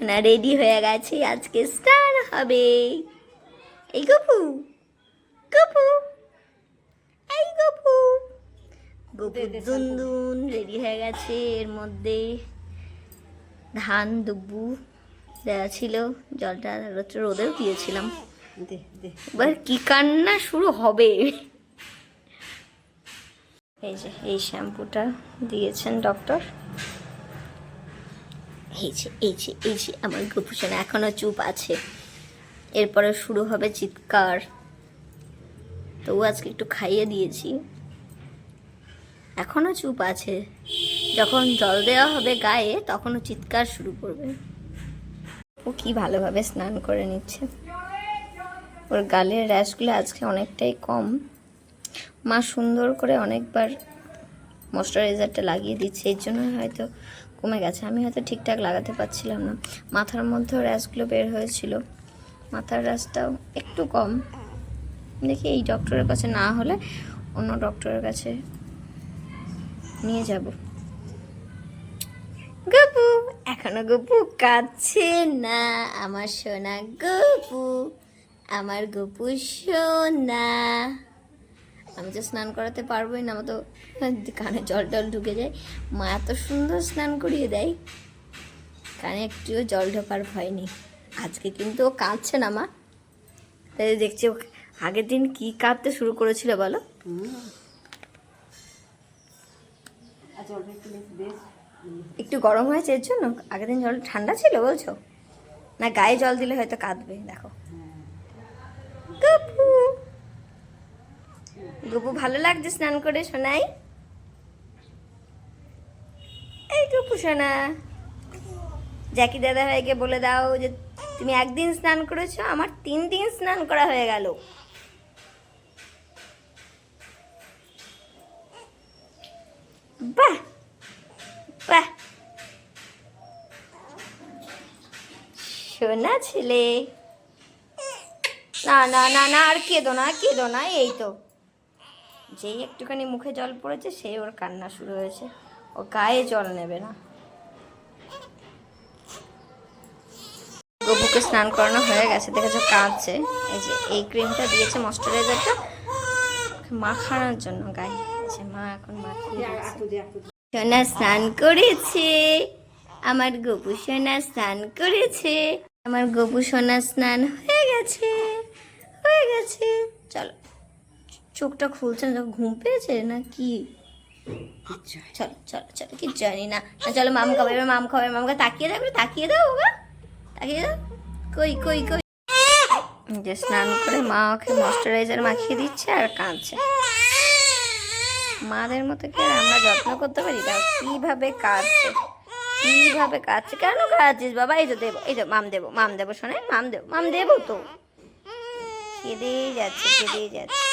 সোনা রেডি হয়ে গেছে, আজকে স্টার হবে। এই গপু গপু এই গপু গপু দুনদুন রেডি হয়ে গেছে। এর মধ্যে ধান দুব্বু দেওয়া ছিল, জলটা রোদেও দিয়েছিলাম। এবার কি কান্না শুরু হবে। এই যে এই শ্যাম্পুটা দিয়েছেন ডক্টর। এই যে আমার গোপুসোনা এখনো চুপ আছে, এরপরে শুরু হবে চিৎকার। তবু আজকে একটু খাইয়ে দিয়েছি, এখনো চুপ আছে। যখন জল দেওয়া হবে গায়ে তখনও চিৎকার শুরু করবে। ও কি ভালোভাবে স্নান করে নিচ্ছে। ওর গালের র্যাশগুলো আজকে অনেকটাই কম। মা সুন্দর করে অনেকবার ময়শ্চারাইজারটা লাগিয়ে দিচ্ছে, এর জন্য হয়তো কমে গেছে। আমি হয়তো ঠিকঠাক লাগাতে পারছিলাম না। মাথার মধ্যেও র্যাশগুলো বের হয়েছিল, মাথার র্যাশটাও একটু কম। দেখি এই ডক্টরের কাছে না হলে অন্য ডক্টরের কাছে নিয়ে যাব। গপু এখনো গপু কাঁদছে না, আমার সোনা গপু, আমার গপু সোনা। আমি তো স্নান করাতে পারবোই না, আমার তো কানে জল টল ঢুকে যায়। মা এত সুন্দর স্নান করিয়ে দেয়, কানে একটুও জল ঢোকার ভয় নেই। আজকে কিন্তু ও কাঁদছে না মা, তাই দেখছি ও আগের দিন কি কাঁদতে শুরু করেছিল বলো। একটু গরম হয়েছে এর জন্য, আগের দিন জল ঠান্ডা ছিল বলছো, না গায়ে জল দিলে হয়তো কাঁদবে। দেখো গপু গপু ভালো লাগছে স্নান করে সোনাই। এই গপু সোনা, জ্যাকি দাদা ভাইকে বলে দাও যে তুমি একদিন স্নান করেছো, আমার 3 দিন স্নান করা হয়ে গেল। বাহ বাহ সোনা ছেলে। না না না না, আর কেঁদো না কেঁদো না। এই তো যেই একটুখানি মুখে জল পড়েছে সেই ওর কান্না শুরু হয়েছে, ও গায়ে জল নেবে না। গপুকে স্নান করানো হয়ে গেছে, দেখেছো কাঁদছে। এই যে এই ক্রিমটা দিয়েছে ময়শ্চারাইজারটা মাখানোর জন্য গায়ে, মা এখন মাখিয়ে সোনা স্নান করেছে, আমার গপু সোনা স্নান করেছে, আমার গপু সোনা স্নান হয়ে গেছে হয়ে গেছে। চলো, চোখটা খুলছে না, ঘুম পেয়েছে না কি? চলো চলো চলো, কি জানি না। চলো মাম খাবে, এবার মাম খাবে, মামকে তাকিয়ে দাও, তাকিয়ে দাও বাবা, তাকিয়ে দাও। কই কই কই, যে স্নান করে মা ওকে ময়শ্চারাইজার মাখিয়ে দিচ্ছে আর কাঁদছে। মাদের মতো কি আর আমরা যত্ন করতে পারি? তাও কিভাবে কাঁদছে, কিভাবে কাঁদছে। কেন কাঁদছিস বাবা? এই তো দেবো, এই তো মাম দেবো, মাম দেবো শোনে, মাম দেবো তো। কেঁদেই যাচ্ছে কেঁদেই যাচ্ছে।